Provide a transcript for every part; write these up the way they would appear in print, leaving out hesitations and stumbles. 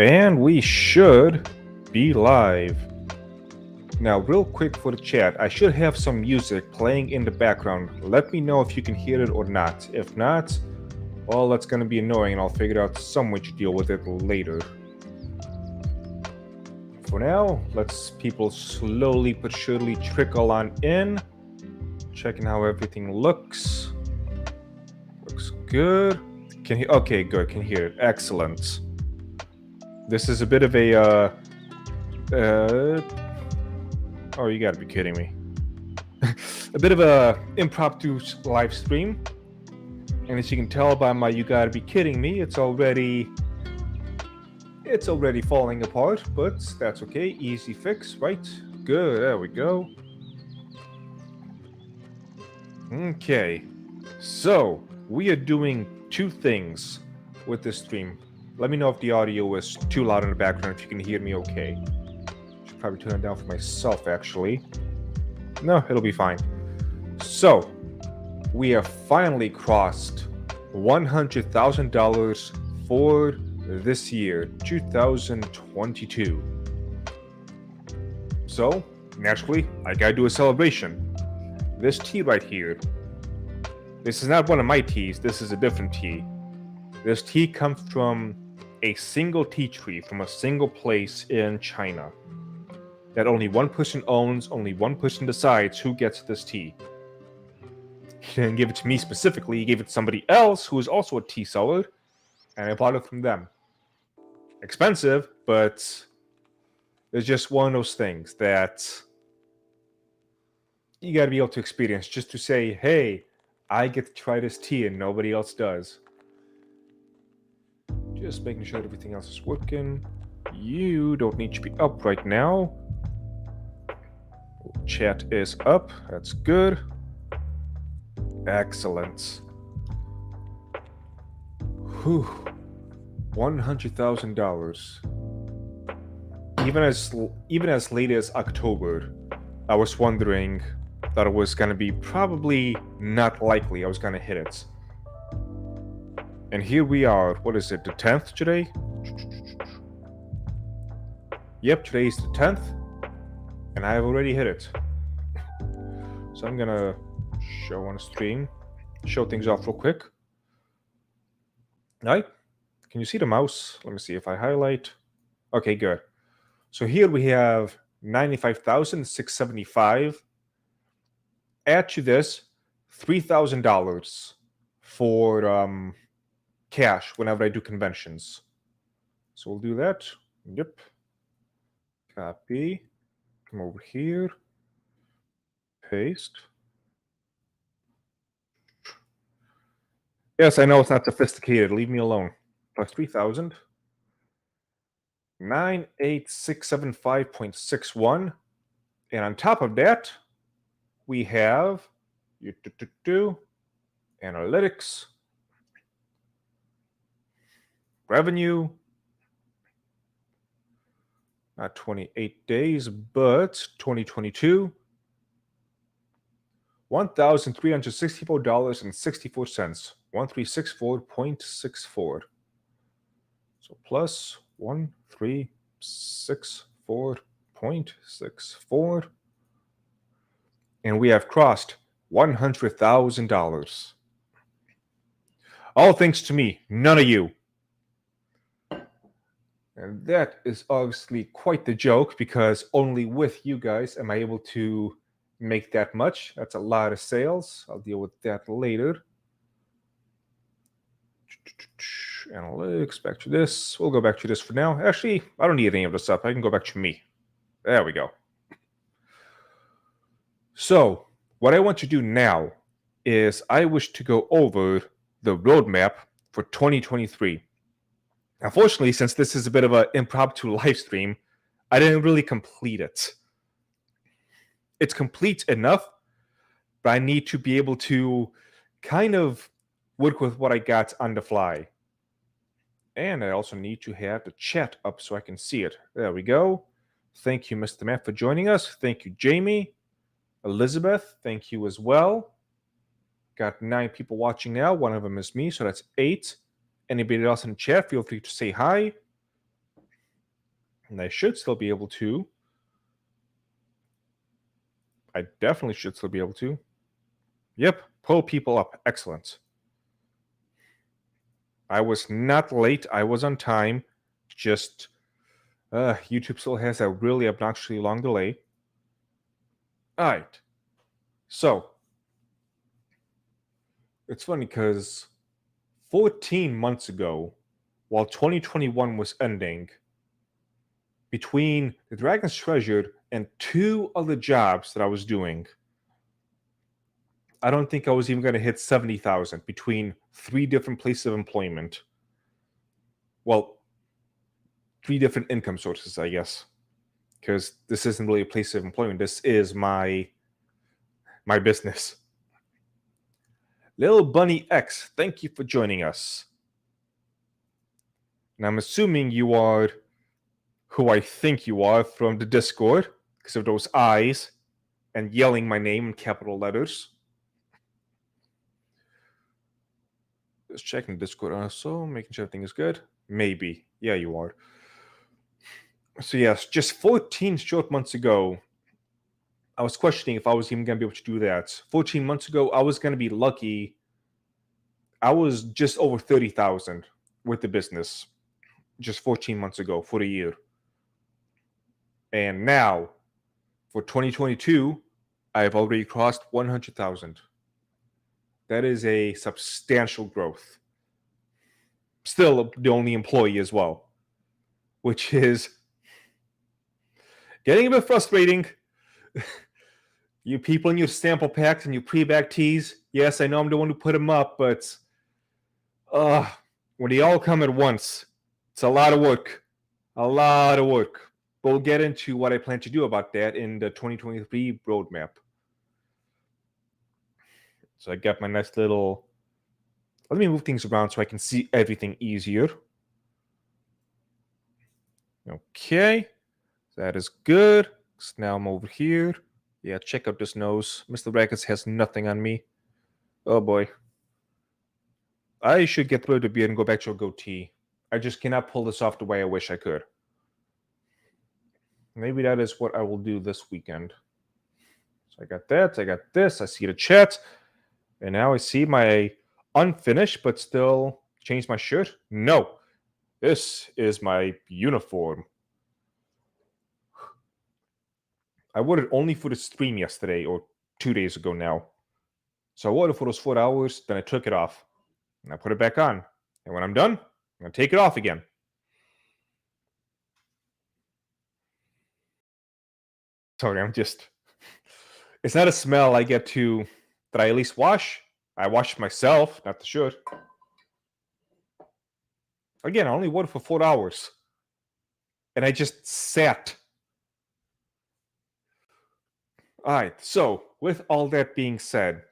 And we should be live. Now, real quick for the chat, I should have some music playing in the background. Let me know if you can hear it or not. If not, well, that's going to be annoying and I'll figure out some way to deal with it later. For now, let's people slowly but surely trickle on in. Checking how everything looks. Looks good. Okay, good. Can hear it. Excellent. This is a bit of a oh, you gotta be kidding me. A bit of a impromptu live stream. And as you can tell by my "you gotta be kidding me," it's already falling apart, but that's okay. Easy fix, right? Good, there we go. Okay, so we are doing two things with this stream. Let me know if the audio is too loud in the background, if you can hear me okay. Should probably turn it down for myself, actually. No, it'll be fine. So, we have finally crossed $100,000 for this year, 2022. So, naturally, I gotta do a celebration. This tea right here, this is not one of my teas, this is a different tea. This tea comes from a single tea tree from a single place in China that only one person owns, only one person decides who gets this tea. He didn't give it to me specifically, he gave it to somebody else who is also a tea seller, and I bought it from them. Expensive, but it's just one of those things that you gotta be able to experience just to say, hey, I get to try this tea and nobody else does. Just making sure everything else is working. You don't need to be up right now. Chat is up. That's good. Excellent. Whew. $100,000. Even as late as October, I was wondering that it was gonna be probably not likely I was gonna hit it. And here we are. What is it? The 10th today? Yep, today is the 10th. And I have already hit it. So I'm gonna show on stream. Show things off real quick. Right? Can you see the mouse? Let me see if I highlight. Okay, good. So here we have 95,675. Add to this $3,000 for cash whenever I do conventions. So we'll do that. Yep. Copy. Come over here. Paste. Yes, I know it's not sophisticated. Leave me alone. Plus 3,000. 98675.61. And on top of that, we have analytics, revenue, not 28 days, but 2022, $1,364.64, 1364.64. So plus 1364.64. And we have crossed $100,000. All thanks to me, none of you. And that is obviously quite the joke, because only with you guys am I able to make that much. That's a lot of sales. I'll deal with that later. Analytics, back to this. We'll go back to this for now. Actually, I don't need any of this stuff. I can go back to me. There we go. So, what I want to do now is I wish to go over the roadmap for 2023. Unfortunately, since this is a bit of an impromptu live stream, I didn't really complete it. It's complete enough, but I need to be able to kind of work with what I got on the fly. And I also need to have the chat up so I can see it. There we go. Thank you, Mr. Matt, for joining us. Thank you, Jamie. Elizabeth, thank you as well. Got 9 people watching now. One of them is me, so that's 8. Anybody else in the chat, feel free to say hi. And I should still be able to. I definitely should still be able to. Yep, pull people up. Excellent. I was not late. I was on time. Just YouTube still has a really obnoxiously long delay. All right. So it's funny because 14 months ago, while 2021 was ending, between the Dragon's Treasure and two other jobs that I was doing, I don't think I was even going to hit 70,000 between three different places of employment. Well, three different income sources, I guess, because this isn't really a place of employment. This is my business. Little Bunny X, thank you for joining us. And I'm assuming you are who I think you are from the Discord, because of those eyes and yelling my name in capital letters. Just checking the Discord also, making sure everything is good. Maybe. Yeah, you are. So yes, just 14 short months ago, I was questioning if I was even going to be able to do that. 14 months ago, I was going to be lucky. I was just over 30,000 with the business just 14 months ago for the year. And now, for 2022, I have already crossed 100,000. That is a substantial growth. Still the only employee as well, which is getting a bit frustrating. You people in your sample packs and your pre-back teas, yes, I know I'm the one who put them up, but when they all come at once, it's a lot of work. A lot of work. But we'll get into what I plan to do about that in the 2023 roadmap. So I got my nice little... Let me move things around so I can see everything easier. Okay. That is good. So now I'm over here. Yeah, check out this nose. Mr. Rackets has nothing on me. Oh boy. I should get rid of the beard and go back to a goatee. I just cannot pull this off the way I wish I could. Maybe that is what I will do this weekend. So I got that. I got this. I see the chat. And now I see my unfinished but still changed my shirt. No. This is my uniform. I wore it only for the stream yesterday or 2 days ago now. So I wore it for those 4 hours, then I took it off. And I put it back on. And when I'm done, I'm going to take it off again. Sorry, I'm just... It's not a smell I get to... that I at least wash. I wash myself, not the shirt. Again, I only wore it for 4 hours. And I just sat. Alright, so with all that being said,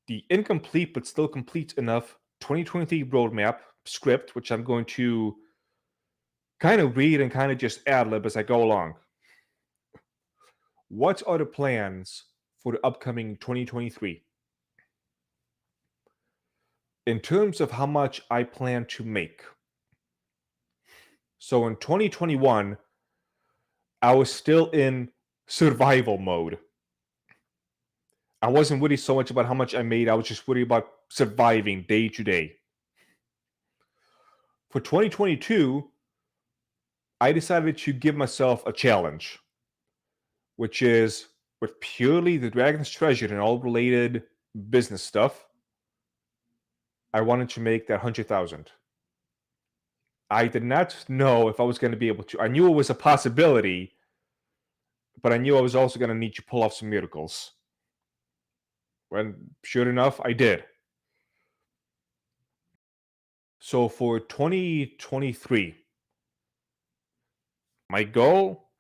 the incomplete but still complete enough 2023 roadmap script, which I'm going to kind of read and kind of just ad-lib as I go along. What are the plans for the upcoming 2023? In terms of how much I plan to make. So in 2021, I was still in survival mode. I wasn't worried so much about how much I made. I was just worried about surviving day to day. For 2022, I decided to give myself a challenge, which is with purely the Dragon's Treasure and all related business stuff. I wanted to make that 100,000. I did not know if I was going to be able to. I knew it was a possibility, but I knew I was also going to need to pull off some miracles. And sure enough, I did. So for 2023, my goal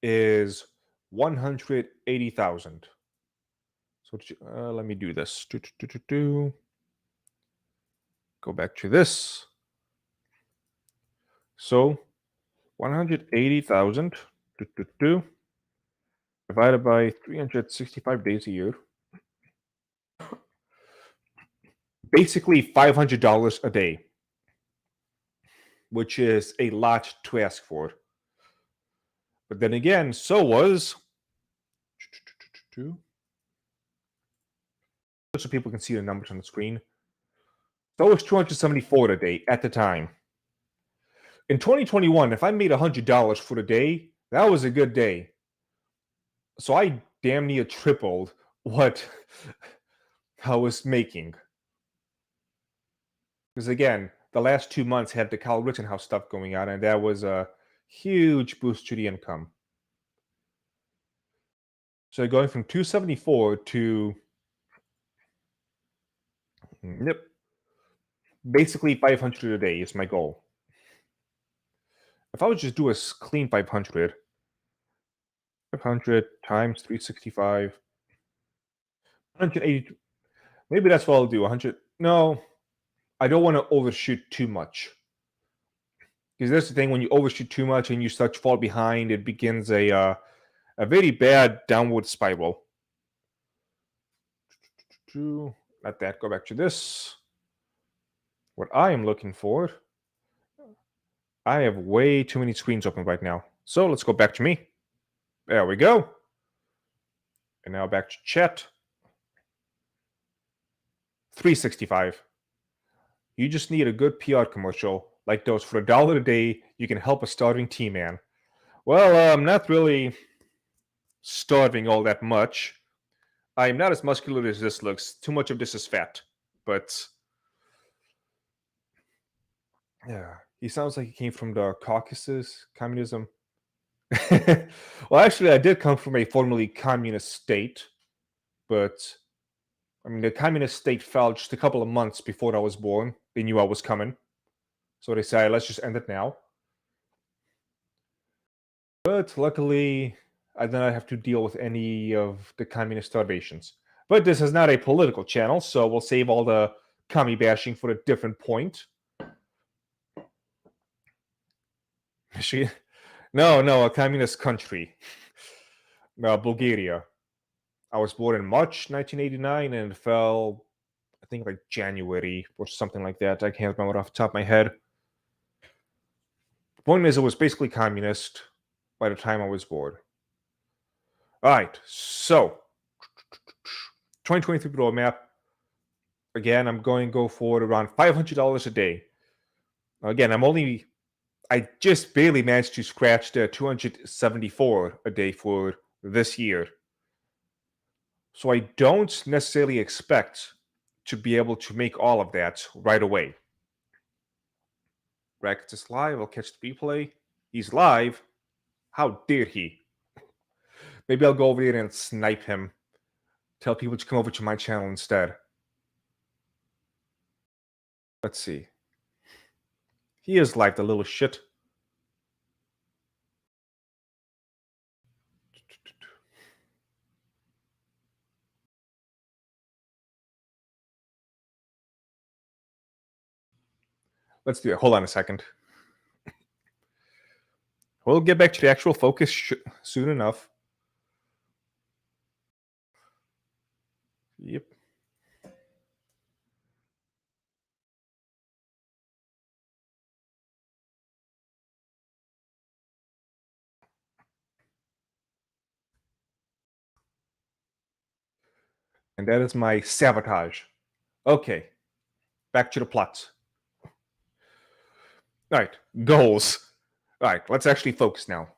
is 180,000. So let me do this. Go back to this. So 180,000 divided by 365 days a year. Basically $500 a day, which is a lot to ask for. But then again, so was... So people can see the numbers on the screen. So was 274 a day at the time. In 2021, if I made $100 for the day, that was a good day. So I damn near tripled what I was making. Because again, the last 2 months had the Kyle Rittenhouse stuff going on, and that was a huge boost to the income. So going from 274 to basically 500 a day is my goal. If I would just do a clean 500 times 365, 180, maybe that's what I'll do. 100. No, I don't want to overshoot too much. Because that's the thing, when you overshoot too much and you start to fall behind, it begins a very bad downward spiral. Let that go back to this. What I am looking for, I have way too many screens open right now. So let's go back to me. There we go. And now back to chat. 365. You just need a good PR commercial like those for $1 a day. You can help a starving T-man. Well, I'm not really starving all that much. I'm not as muscular as this looks. Too much of this is fat. But yeah, he sounds like he came from the Caucasus, communism. Well, actually, I did come from a formerly communist state, but I mean, the communist state fell just a couple of months before I was born. They knew I was coming. So they said, let's just end it now. But luckily, I did not have to deal with any of the communist starvations. But this is not a political channel, so we'll save all the commie bashing for a different point. Michigan? No, a communist country. Bulgaria. I was born in March 1989 and it fell, I think, like January or something like that. I can't remember off the top of my head. The point is, it was basically communist by the time I was born. All right, so 2023 roadmap. Again, I'm going to go for around $500 a day. Again, I just barely managed to scratch the 274 a day for this year. So I don't necessarily expect to be able to make all of that right away. Brackets is live. I'll catch the replay. He's live. How dare he? Maybe I'll go over there and snipe him. Tell people to come over to my channel instead. Let's see. He is live, the little shit. Let's do it. Hold on a second. We'll get back to the actual focus soon enough. Yep. And that is my sabotage. Okay. Back to the plot. All right. Goals. All right. Let's actually focus now.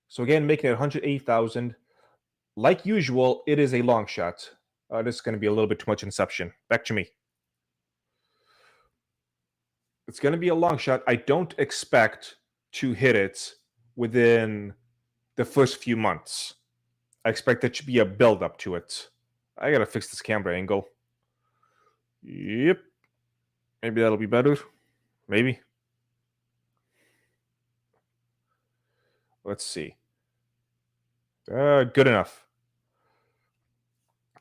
So again, making it 108,000. Like usual, it is a long shot. This is going to be a little bit too much inception. Back to me. It's going to be a long shot. I don't expect to hit it within the first few months. I expect there to be a build up to it. I got to fix this camera angle. Yep. Maybe that'll be better. Maybe. Let's see. Good enough.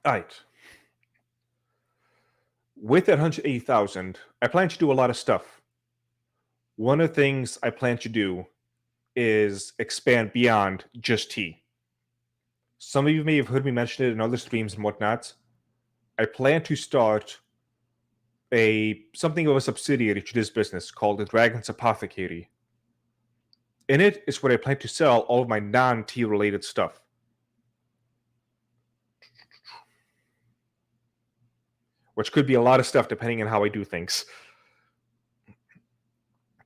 All right. With that 180,000, I plan to do a lot of stuff. One of the things I plan to do is expand beyond just tea. Some of you may have heard me mention it in other streams and whatnot. I plan to start something of a subsidiary to this business called the Dragon's Apothecary. In it is where I plan to sell all of my non-tea related stuff. Which could be a lot of stuff depending on how I do things.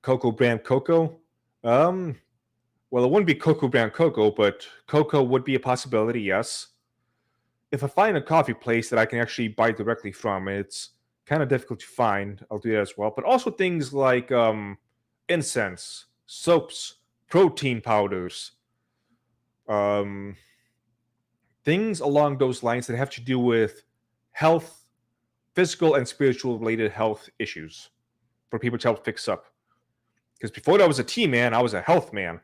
Cocoa brand cocoa? Well, it wouldn't be cocoa brand cocoa, but cocoa would be a possibility, yes. If I find a coffee place that I can actually buy directly from, it's kind of difficult to find. I'll do that as well. But also things like incense, soaps, protein powders, um, things along those lines that have to do with health, physical and spiritual related health issues for people to help fix up. Because before I was a tea man, I was a health man.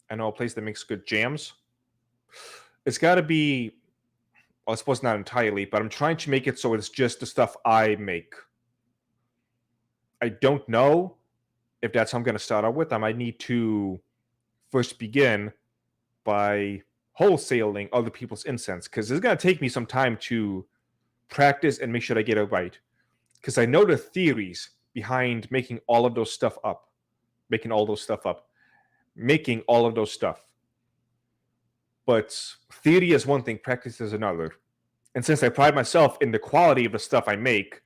I know a place that makes good jams. It's got to be, well, I suppose not entirely, but I'm trying to make it so it's just the stuff I make. I don't know if that's how I'm going to start out with. I might need to first begin by wholesaling other people's incense, because it's going to take me some time to practice and make sure I get it right. Because I know the theories behind making all of those stuff. But theory is one thing, practice is another. And since I pride myself in the quality of the stuff I make,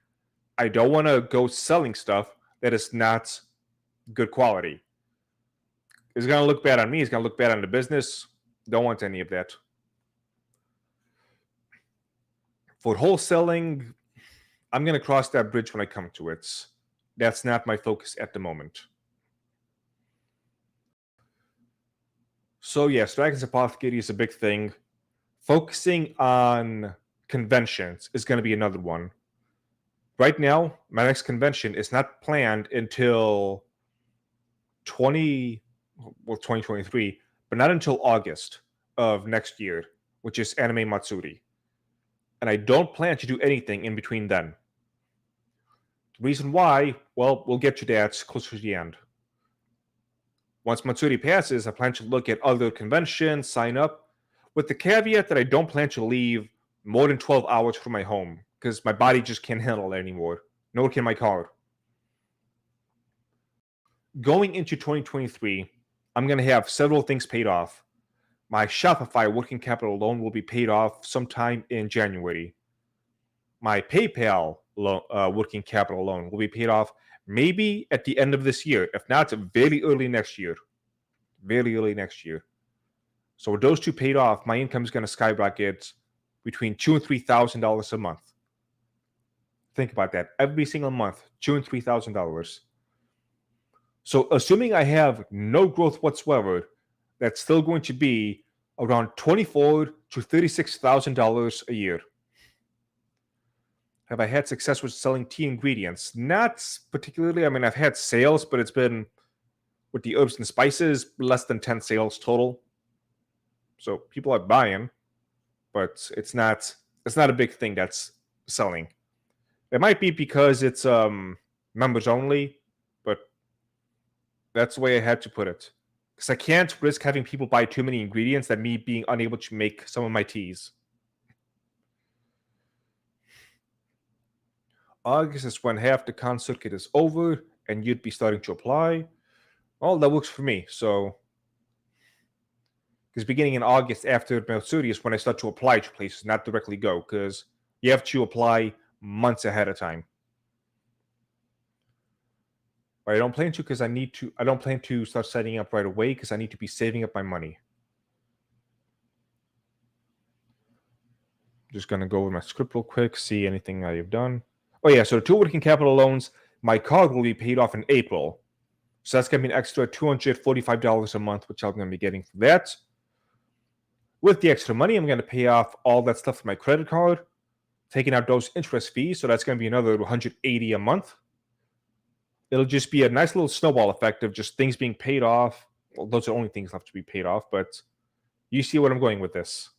I don't want to go selling stuff that is not good quality. It's going to look bad on me. It's going to look bad on the business. Don't want any of that. For wholesaling, I'm going to cross that bridge when I come to it. That's not my focus at the moment. So yes, Dragon's Apothecary is a big thing. Focusing on conventions is going to be another one. Right now, my next convention is not planned until 2023, but not until August of next year, which is Anime Matsuri. And I don't plan to do anything in between then. The reason why, well, we'll get to that closer to the end. Once Matsuri passes, I plan to look at other conventions, sign up, with the caveat that I don't plan to leave more than 12 hours from my home, because my body just can't handle it anymore. Nor can my car. Going into 2023, I'm going to have several things paid off. My Shopify working capital loan will be paid off sometime in January. My PayPal working capital loan will be paid off maybe at the end of this year, if not very early next year. Very early next year. So with those two paid off, my income is going to skyrocket between $2,000 and $3,000 a month. Think about that. Every single month, $2,000 and $3,000. So assuming I have no growth whatsoever, that's still going to be around $24,000 to $36,000 a year. Have I had success with selling tea ingredients? Not particularly. I mean, I've had sales, but it's been, with the herbs and spices, less than 10 sales total. So people are buying, but it's not a big thing that's selling. It might be because it's members only, but that's the way I had to put it. Because I can't risk having people buy too many ingredients than me being unable to make some of my teas. August is when half the con circuit is over and you'd be starting to apply. Well, that works for me. So, because beginning in August after Matsuri is when I start to apply to places, not directly go, because you have to apply months ahead of time. But I don't plan to because I don't plan to start setting up right away because I need to be saving up my money. Just going to go over my script real quick, see anything I've done. Oh yeah, so the 2 working capital loans, my card will be paid off in April. So that's going to be an extra $245 a month, which I'm going to be getting for that. With the extra money, I'm going to pay off all that stuff with my credit card, taking out those interest fees. So that's going to be another $180 a month. It'll just be a nice little snowball effect of just things being paid off. Well, those are only things left to be paid off, but you see what I'm going with this.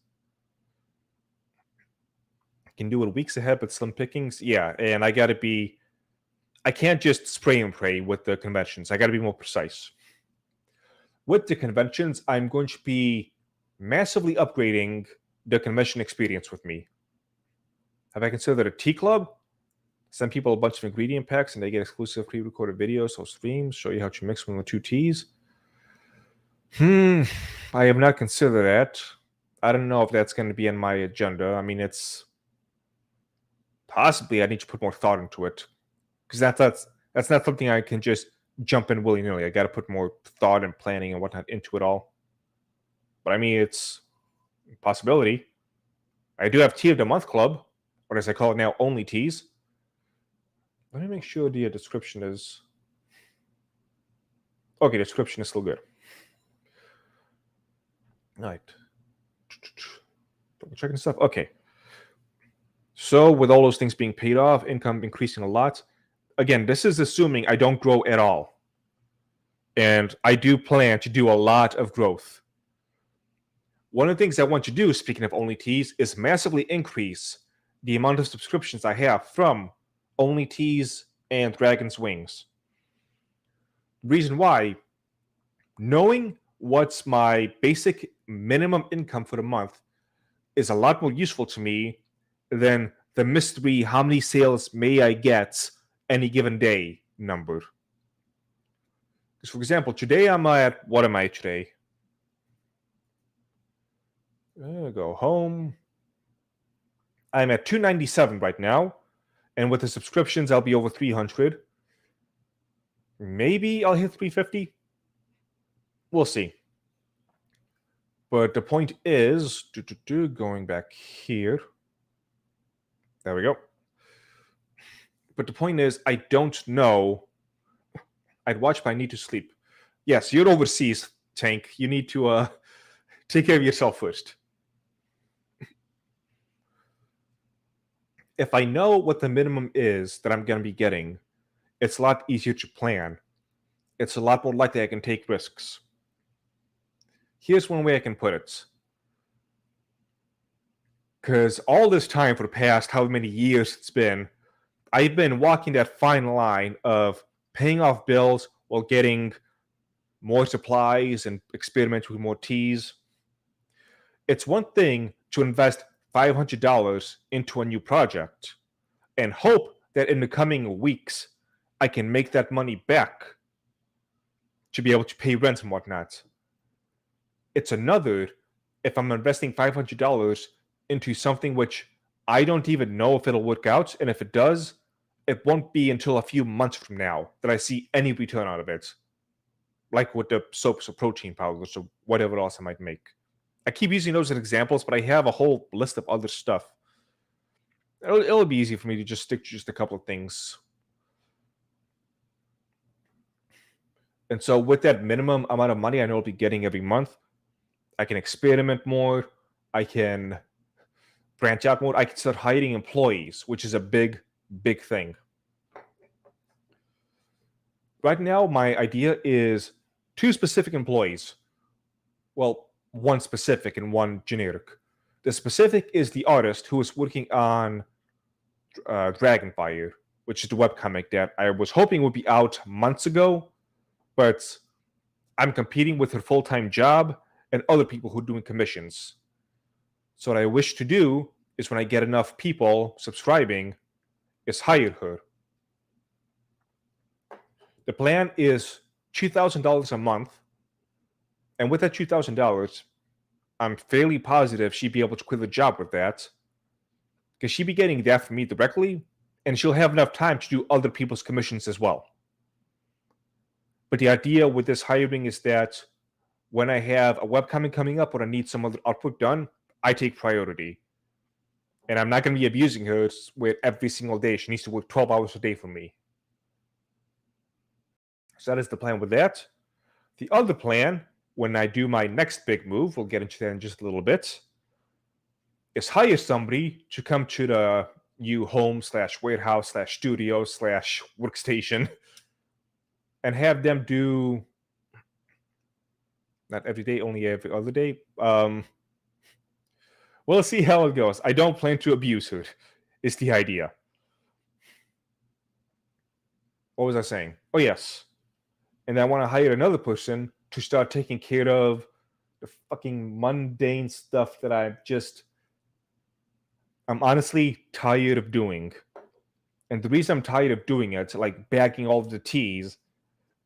I can do it weeks ahead, but slim pickings. Yeah, and I can't just spray and pray with the conventions. I got to be more precise. With the conventions, I'm going to be massively upgrading the convention experience with me. Have I considered a tea club? Send people a bunch of ingredient packs and they get exclusive pre-recorded videos or streams, show you how to mix one of the 2 teas. I have not considered that. I don't know if that's going to be on my agenda. I mean, it's possibly I need to put more thought into it because that's not something I can just jump in willy nilly. I got to put more thought and planning and whatnot into it all. But I mean, it's a possibility. I do have Tea of the Month Club, or as I call it now, Only Teas. Let me make sure the description is okay. Description is still good. All right. Double checking stuff. Okay. So with all those things being paid off, income increasing a lot. Again, this is assuming I don't grow at all. And I do plan to do a lot of growth. One of the things I want to do, speaking of Only Teas, is massively increase the amount of subscriptions I have from Only Teas and Dragon's Wings. Reason why, knowing what's my basic minimum income for the month is a lot more useful to me than the mystery how many sales may I get any given day number. Because, for example, today I'm at, what am I today? Go home. I'm at 297 right now. And with the subscriptions, I'll be over 300. Maybe I'll hit 350. We'll see. But the point is, going back here. There we go. But the point is, I don't know. I'd watch, but I need to sleep. Yes, you're overseas, Tank. You need to take care of yourself first. If I know what the minimum is that I'm going to be getting, it's a lot easier to plan. It's a lot more likely I can take risks. Here's one way I can put it. Because all this time for the past how many years it's been, I've been walking that fine line of paying off bills while getting more supplies and experiment with more teas. It's one thing to invest $500 into a new project and hope that in the coming weeks I can make that money back to be able to pay rent and whatnot. It's another if I'm investing $500 into something which I don't even know if it'll work out, and if it does, it won't be until a few months from now that I see any return out of it. Like with the soaps or protein powders or whatever else I might make. I keep using those as examples, but I have a whole list of other stuff. It'll be easy for me to just stick to just a couple of things. And so with that minimum amount of money I know I'll be getting every month, I can experiment more. I can branch out more. I can start hiring employees, which is a big, big thing. Right now, my idea is 2 specific employees. Well, one specific and one generic. The specific is the artist who is working on Dragonfire, which is the webcomic that I was hoping would be out months ago, but I'm competing with her full-time job and other people who are doing commissions. So what I wish to do is when I get enough people subscribing, is hire her. The plan is $2,000 a month, and with that $2,000, I'm fairly positive she'd be able to quit the job with that, because she'd be getting that from me directly, and she'll have enough time to do other people's commissions as well. But the idea with this hiring is that when I have a webcomic coming up or I need some other artwork done, I take priority. And I'm not going to be abusing her with every single day. She needs to work 12 hours a day for me. So that is the plan with that. The other plan, when I do my next big move, we'll get into that in just a little bit, is hire somebody to come to the new home/warehouse/studio/workstation and have them do, not every day, only every other day. We'll see how it goes. I don't plan to abuse her, is the idea. What was I saying? Oh, yes. And I want to hire another person to start taking care of the fucking mundane stuff that I'm honestly tired of doing. And the reason I'm tired of doing it, like bagging all of the teas,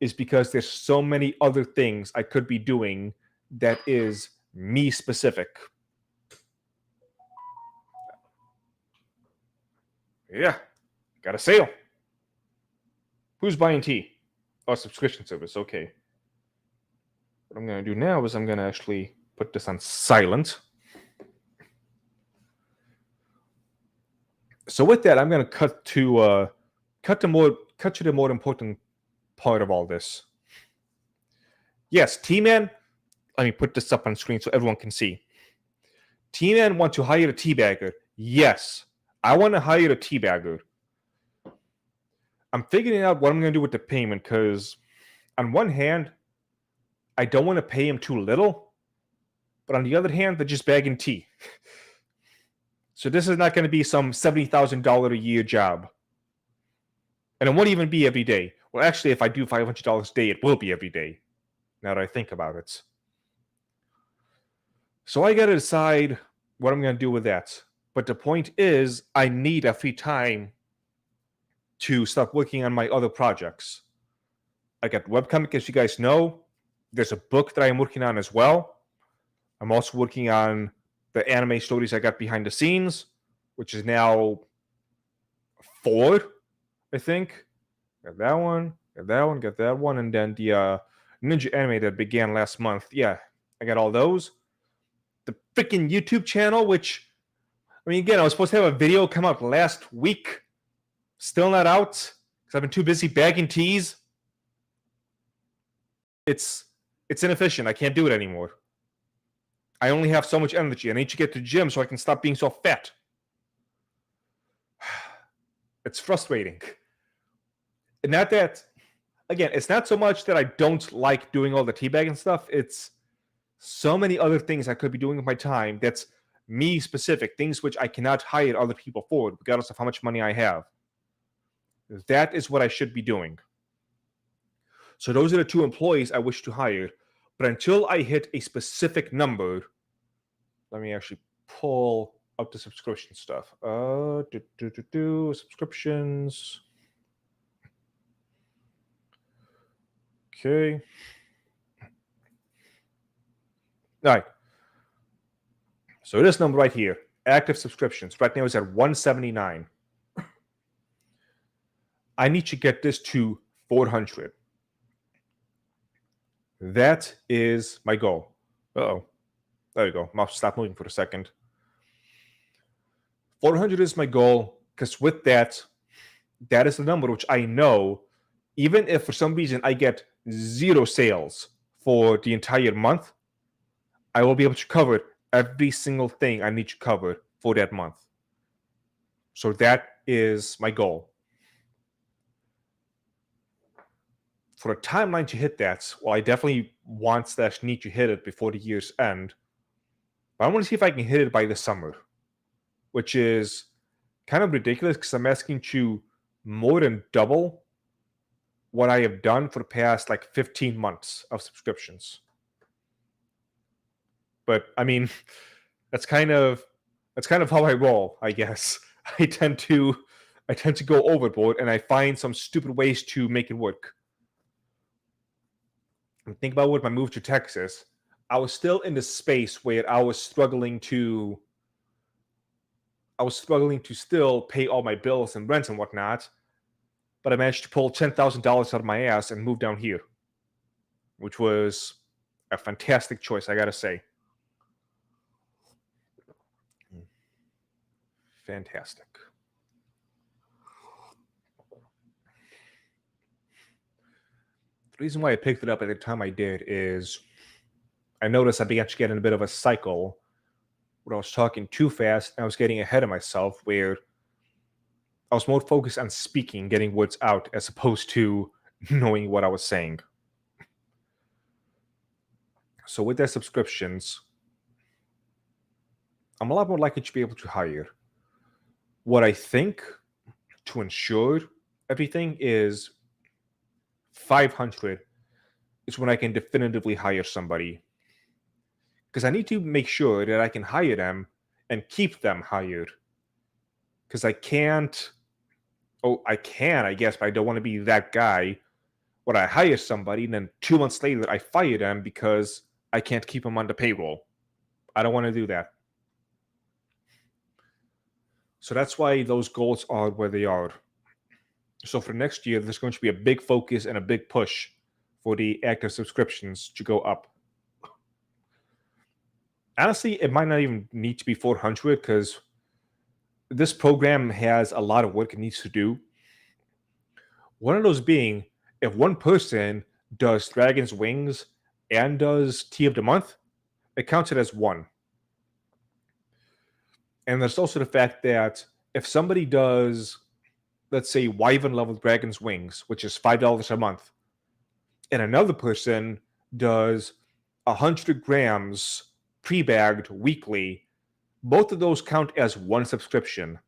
is because there's so many other things I could be doing that is me specific. Yeah, got a sale. Who's buying tea? Oh, subscription service. Okay. What I'm going to do now is I'm going to actually put this on silent. So with that, I'm going to cut to the more important part of all this. Yes, T-Man. Let me put this up on screen so everyone can see. T-Man want to hire a teabagger. Yes, I want to hire a teabagger. I'm figuring out what I'm going to do with the payment because, on one hand, I don't want to pay him too little, but on the other hand, they're just bagging tea. So this is not going to be some $70,000 a year job. And it won't even be every day. Well, actually, if I do $500 a day, it will be every day, now that I think about it. So I got to decide what I'm going to do with that. But the point is, I need a free time to start working on my other projects. I got webcomic, as you guys know. There's a book that I'm working on as well. I'm also working on the anime stories I got behind the scenes, which is now 4, I think. Got that one, got that one, and then the Ninja anime that began last month. Yeah, I got all those. The freaking YouTube channel, which, I mean, again, I was supposed to have a video come out last week. Still not out because I've been too busy bagging teas. It's inefficient. I can't do it anymore. I only have so much energy. I need to get to the gym so I can stop being so fat. It's frustrating. And not that, again, it's not so much that I don't like doing all the teabagging stuff. It's so many other things I could be doing with my time that's me specific, things which I cannot hire other people for, regardless of how much money I have. That is what I should be doing. So those are the 2 employees I wish to hire. But until I hit a specific number, let me actually pull up the subscription stuff. Subscriptions. Okay. All right. So this number right here, active subscriptions, right now is at 179. I need to get this to 400. That is my goal. Uh-oh. There you go. Mouse stop moving for a second. 400 is my goal because with that, that is the number which I know, even if for some reason I get 0 sales for the entire month, I will be able to cover every single thing I need to cover for that month. So that is my goal. For a timeline to hit that, well, I definitely want / need to hit it before the year's end. But I want to see if I can hit it by the summer, which is kind of ridiculous because I'm asking to more than double what I have done for the past 15 months of subscriptions. But I mean, that's kind of how I roll, I guess. I tend to go overboard and I find some stupid ways to make it work. And think about with my move to Texas, I was still in the space where I was struggling to still pay all my bills and rent and whatnot, but I managed to pull $10,000 out of my ass and move down here, which was a fantastic choice, I gotta say. Fantastic. The reason why I picked it up at the time I did is I noticed I began to get in a bit of a cycle where I was talking too fast and I was getting ahead of myself, where I was more focused on speaking, getting words out, as opposed to knowing what I was saying. So with their subscriptions, I'm a lot more likely to be able to hire. What I think to ensure everything is 500 is when I can definitively hire somebody. Because I need to make sure that I can hire them and keep them hired. Because I can't, I can, I guess, but I don't want to be that guy where I hire somebody and then 2 months later I fire them because I can't keep them on the payroll. I don't want to do that. So that's why those goals are where they are. So for next year, there's going to be a big focus and a big push for the active subscriptions to go up. Honestly, it might not even need to be 400 because this program has a lot of work it needs to do. One of those being, if one person does Dragon's Wings and does Tea of the Month, it counts it as one. And there's also the fact that if somebody does, let's say, Wyvern level Dragon's Wings, which is $5 a month, and another person does 100 grams pre-bagged weekly, both of those count as one subscription.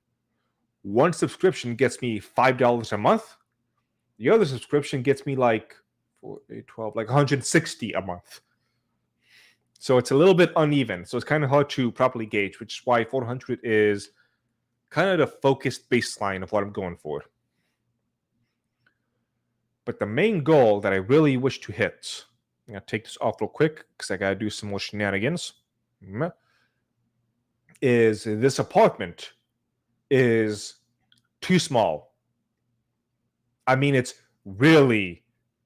One subscription gets me $5 a month. The other subscription gets me like 4, 8, 12, like 160 a month. So it's a little bit uneven. So it's kind of hard to properly gauge, which is why 400 is kind of the focused baseline of what I'm going for. But the main goal that I really wish to hit, I'm going to take this off real quick because I got to do some more shenanigans, is this apartment is too small. I mean, it's really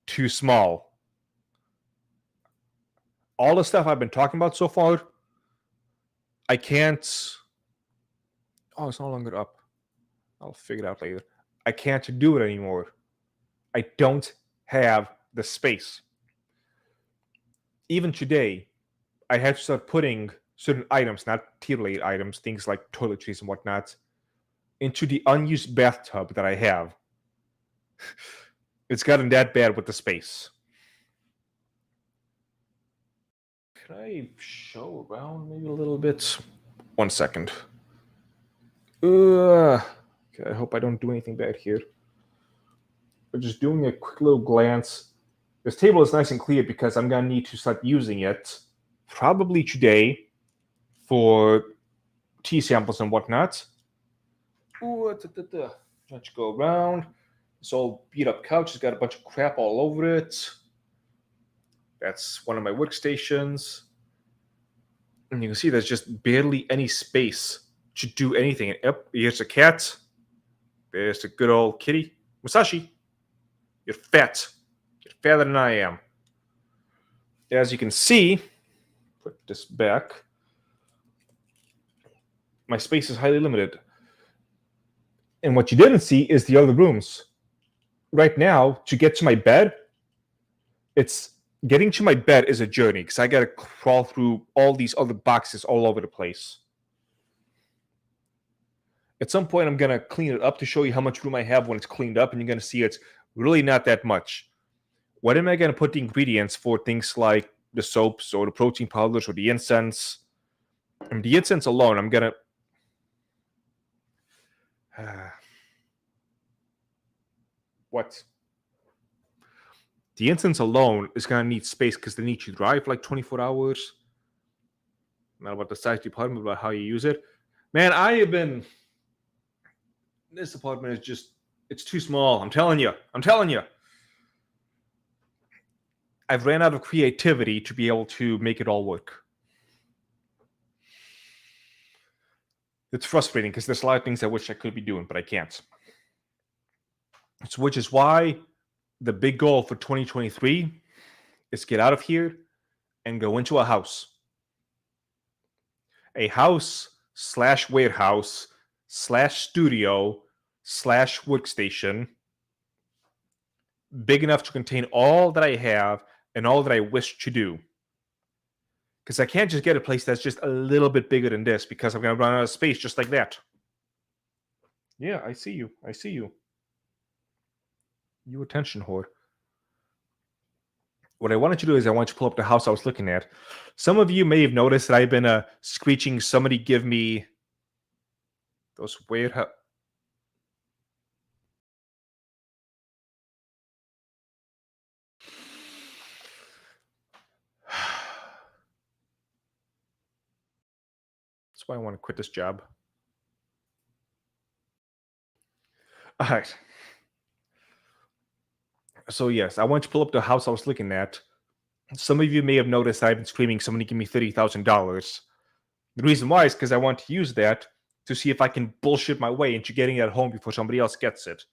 too small. All the stuff I've been talking about so far, I can't. Oh, it's no longer up. I'll figure it out later. I can't do it anymore. I don't have the space. Even today, I had to start putting certain items, not tier-related items, things like toiletries and whatnot, into the unused bathtub that I have. It's gotten that bad with the space. Can I show around maybe a little bit? 1 second. Okay, I hope I don't do anything bad here. But just doing a quick little glance. This table is nice and clear because I'm going to need to start using it probably today for tea samples and whatnot. Let's go around. This old beat up couch has got a bunch of crap all over it. That's one of my workstations. And you can see there's just barely any space to do anything. And yep, here's a cat. There's a good old kitty. Musashi, you're fat. You're fatter than I am. As you can see, put this back. My space is highly limited. And what you didn't see is the other rooms. Right now, to get to my bed, it's getting to my bed is a journey because I got to crawl through all these other boxes all over the place. At some point, I'm going to clean it up to show you how much room I have when it's cleaned up, and you're going to see it's really not that much. What am I going to put the ingredients for things like the soaps or the protein powders or the incense? And the incense alone, I'm going to... What? The instance alone is going to need space because they need to drive like 24 hours. Not about the size of the apartment, but how you use it. Man, I have been... This apartment is just... It's too small. I'm telling you. I've ran out of creativity to be able to make it all work. It's frustrating because there's a lot of things I wish I could be doing, but I can't. So, which is why the big goal for 2023 is get out of here and go into a house. A house / warehouse / studio / workstation big enough to contain all that I have and all that I wish to do. Because I can't just get a place that's just a little bit bigger than this because I'm going to run out of space just like that. Yeah, I see you. You attention whore. What I wanted to do is I want you to pull up the house I was looking at. Some of you may have noticed that I've been screeching, somebody give me those weird... That's why I want to quit this job. All right. So yes, I want to pull up the house I was looking at. Some of you may have noticed I've been screaming, "Somebody give me $30,000." The reason why is because I want to use that to see if I can bullshit my way into getting that home before somebody else gets it.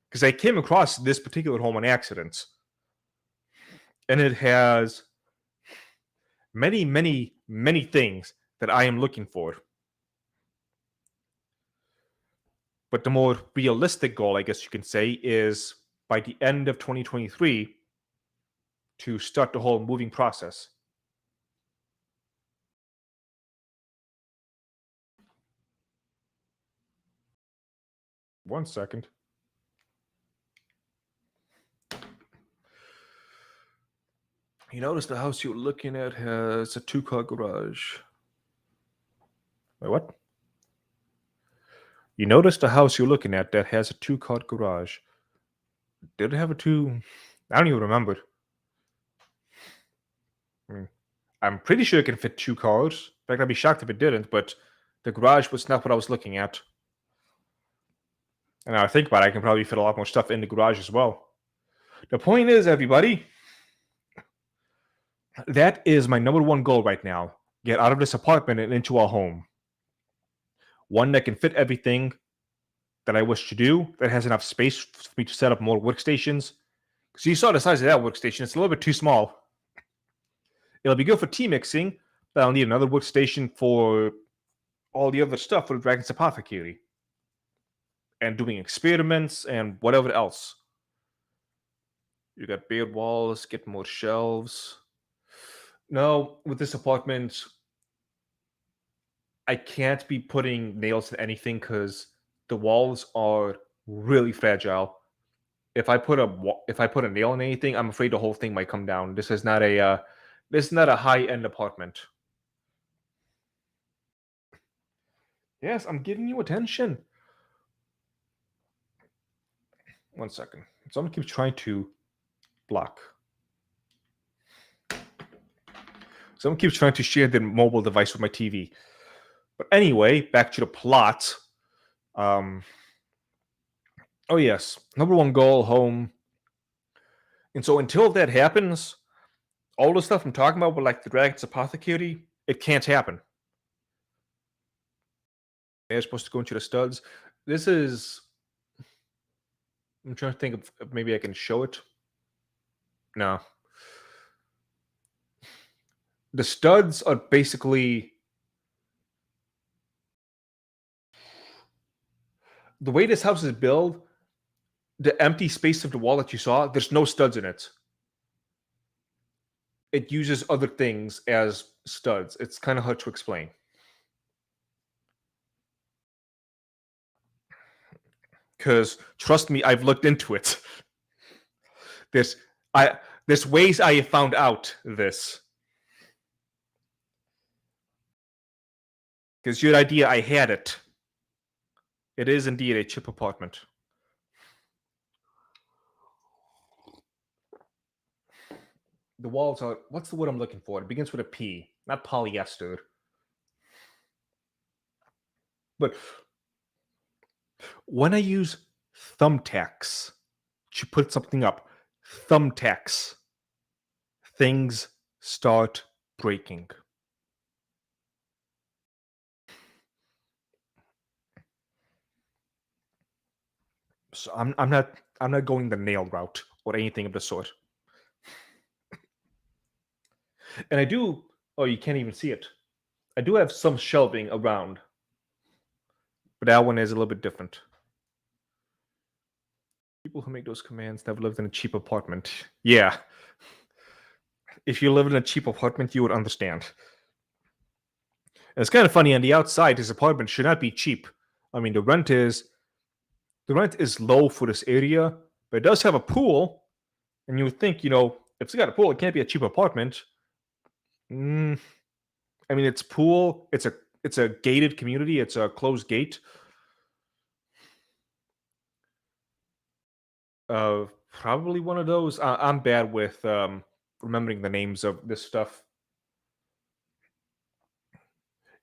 Because I came across this particular home on accident, and it has many, many, many things that I am looking for. But the more realistic goal, I guess you can say, is by the end of 2023 to start the whole moving process. One second. You notice the house you're looking at has a 2-car garage. Wait, what? You notice the house you're looking at that has a 2-car garage. Did it have a 2? I don't even remember. I'm pretty sure it can fit 2 cars. In fact, I'd be shocked if it didn't, but the garage was not what I was looking at. And now I think about it, I can probably fit a lot more stuff in the garage as well. The point is, everybody, that is my number one goal right now. Get out of this apartment and into a home. One that can fit everything that I wish to do, that has enough space for me to set up more workstations. Because you saw the size of that workstation, it's a little bit too small. It'll be good for tea mixing, but I'll need another workstation for all the other stuff for the Dragon's Apothecary. And doing experiments and whatever else. You got bare walls, get more shelves. No, with this apartment, I can't be putting nails in anything because the walls are really fragile. If I put a nail in anything, I'm afraid the whole thing might come down. This is not a high end apartment. Yes, I'm giving you attention. One second. Someone keeps trying to block. Someone keeps trying to share their mobile device with my TV. But anyway, back to the plot. Oh yes, number one goal, home. And so until that happens, all the stuff I'm talking about with like the Dragon's Apothecary, it can't happen. They're supposed to go into the studs. This is. I'm trying to think of maybe I can show it. No. The studs are basically the way this house is built. The empty space of the wall that you saw, there's no studs in it. It uses other things as studs. It's kind of hard to explain. Because trust me, I've looked into it. There's there's ways I have found out this. Because your idea, I had it. It is indeed a chip apartment. The walls are, what's the word I'm looking for? It begins with a P, not polyester. But when I use thumbtacks to put something up, thumbtacks, things start breaking. So I'm not going the nail route or anything of the sort. And I do. Oh, you can't even see it. I do have some shelving around, but that one is a little bit different. People who make those commands never lived in a cheap apartment. Yeah. If you lived in a cheap apartment, you would understand. And it's kind of funny on the outside, this apartment should not be cheap. I mean, the rent is low for this area, but it does have a pool. And you would think, if it's got a pool, it can't be a cheap apartment. I mean, it's pool. It's a gated community. It's a closed gate. Probably one of those. I'm bad with remembering the names of this stuff.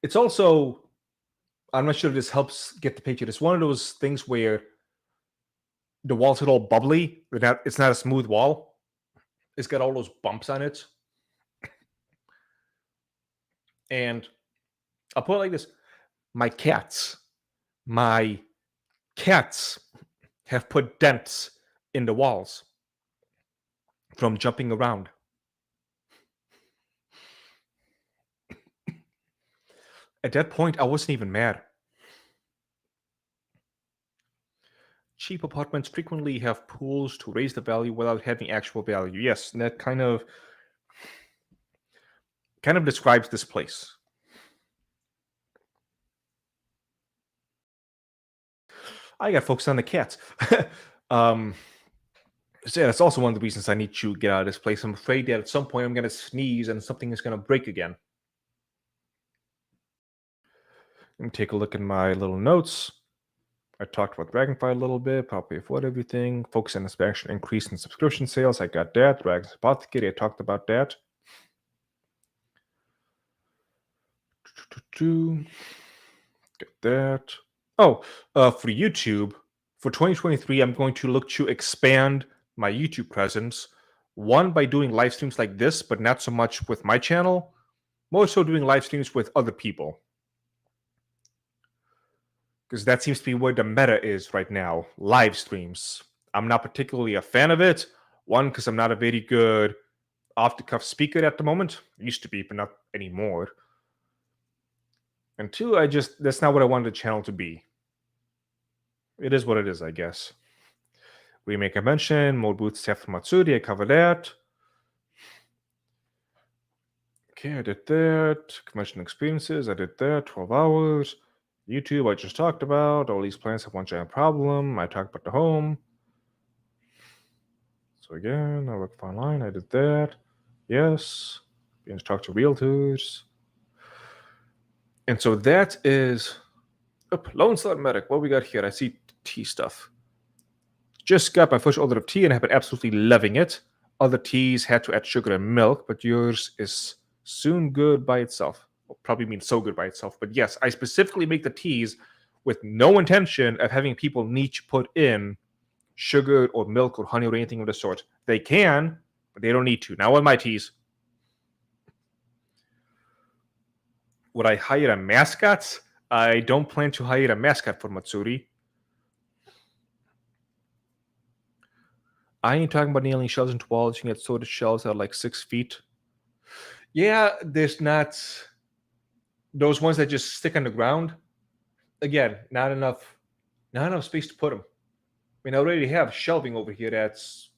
It's also, I'm not sure if this helps get the picture. It's one of those things where the wall's a little bubbly. It's not a smooth wall. It's got all those bumps on it. And I'll put it like this. My cats have put dents in the walls from jumping around. At that point, I wasn't even mad. Cheap apartments frequently have pools to raise the value without having actual value. Yes, and that kind of describes this place. I got focused on the cats. So yeah, that's also one of the reasons I need to get out of this place. I'm afraid that at some point I'm going to sneeze and something is going to break again. Let me take a look at my little notes. I talked about Dragonfly a little bit, probably afford everything. Focus on inspection, increase in subscription sales. I got that. Dragon's Apothecary, I talked about that. Get that. Oh, for YouTube, for 2023, I'm going to look to expand my YouTube presence. One, by doing live streams like this, but not so much with my channel. More so doing live streams with other people. Because that seems to be where the meta is right now, live streams. I'm not particularly a fan of it. One, because I'm not a very good off-the-cuff speaker at the moment. Used to be, but not anymore. And two, that's not what I wanted the channel to be. It is what it is, I guess. Remake Convention, Mode Booth, Seth Matsuri, I covered that. Okay, I did that. Convention experiences, I did that. 12 hours. YouTube, I just talked about. All these plans have one giant problem. I talked about the home. So again, I work online. I did that. Yes. Begin to talk to realtors. And so that is Lone Star Medic. What we got here? I see tea stuff. Just got my first order of tea and have been absolutely loving it. Other teas had to add sugar and milk, but yours is soon good by itself. Well, probably means so good by itself. But yes, I specifically make the teas with no intention of having people need to put in sugar or milk or honey or anything of the sort. They can, but they don't need to. Now on my teas. Would I hire a mascot? I don't plan to hire a mascot for Matsuri. I ain't talking about nailing shelves into walls. You can get sorted shelves that are like 6 feet. Yeah, there's not those ones that just stick on the ground. Again, not enough space to put them. I mean, I already have shelving over here that's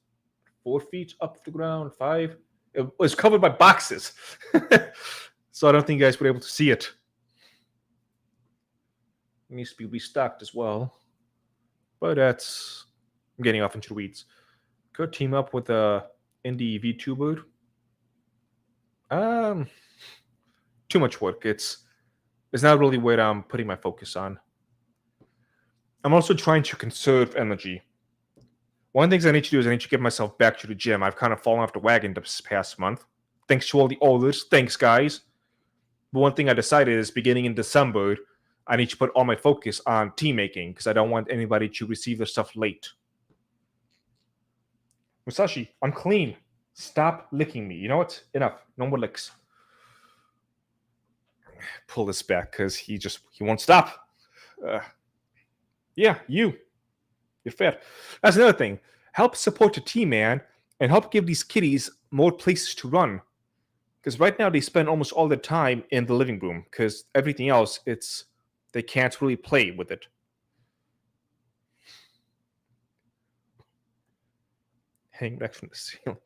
4 feet up the ground, 5. It was covered by boxes. So I don't think you guys were able to see it. It needs to be restocked as well. But I'm getting off into the weeds. Could team up with a indie VTuber. Too much work. It's not really what I'm putting my focus on. I'm also trying to conserve energy. One of the things I need to do is I need to get myself back to the gym. I've kind of fallen off the wagon this past month. Thanks to all the orders. Thanks, guys. But one thing I decided is beginning in December, I need to put all my focus on tea making because I don't want anybody to receive their stuff late. Musashi, I'm clean. Stop licking me. You know what? Enough. No more licks. Pull this back because he won't stop. Yeah, you're fat. That's another thing. Help support the tea man and help give these kitties more places to run. Because right now they spend almost all their time in the living room because everything else, they can't really play with it. Hang back from the ceiling.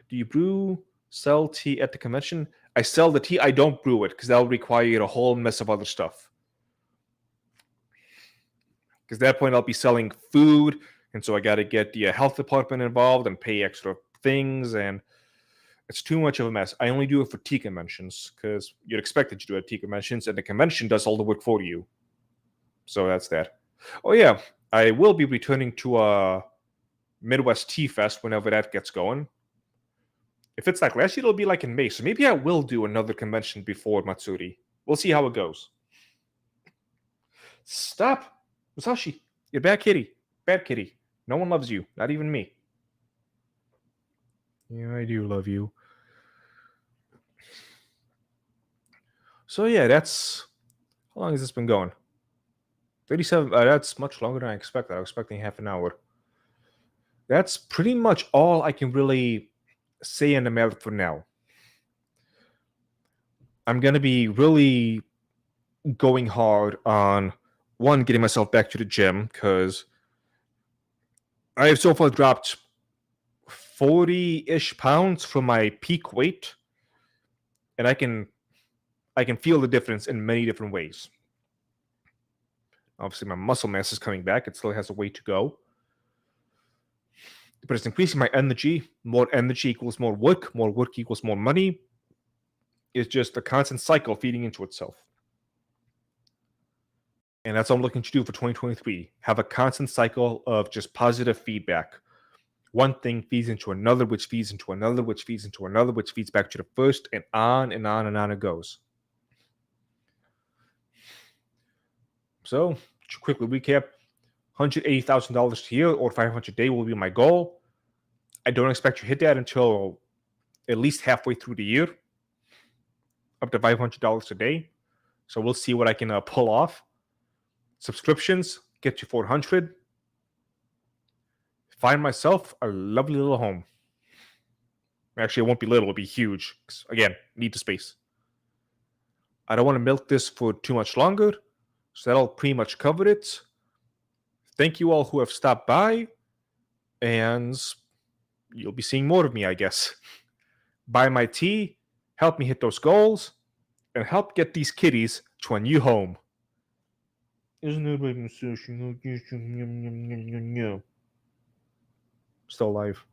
Do you sell tea at the convention? I sell the tea. I don't brew it because that'll require a whole mess of other stuff. Because at that point I'll be selling food, and so I got to get the health department involved and pay extra things, and it's too much of a mess. I only do it for tea conventions because you'd expect that you do it at tea conventions, and the convention does all the work for you. So that's that. Oh yeah, I will be returning to a Midwest Tea Fest whenever that gets going. If it's like last year, it'll be like in May. So maybe I will do another convention before Matsuri. We'll see how it goes. Stop. Musashi, you're bad kitty. Bad kitty. No one loves you, not even me. Yeah, I do love you. So yeah, that's how long has this been going? 37. That's much longer than I expected. I was expecting half an hour. That's pretty much all I can really say in the matter for now. I'm gonna be really going hard on one, getting myself back to the gym because I have so far dropped 40-ish pounds from my peak weight, and I can feel the difference in many different ways. Obviously, my muscle mass is coming back. It still has a way to go, but it's increasing my energy. More energy equals more work. More work equals more money. It's just a constant cycle feeding into itself. And that's what I'm looking to do for 2023. Have a constant cycle of just positive feedback. One thing feeds into another, which feeds into another, which feeds into another, which feeds back to the first, and on and on and on it goes. So, to quickly recap, $180,000 a year or 500 a day will be my goal. I don't expect to hit that until at least halfway through the year, up to $500 a day. So we'll see what I can pull off. Subscriptions get to 400. Find myself a lovely little home. Actually, it won't be little; it'll be huge. Again, need the space. I don't want to milk this for too much longer, so that'll pretty much cover it. Thank you all who have stopped by, and you'll be seeing more of me, I guess. Buy my tea, help me hit those goals, and help get these kitties to a new home. Isn't it like still alive?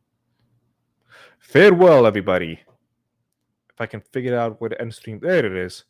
Farewell, everybody. If I can figure out where the end stream, there it is.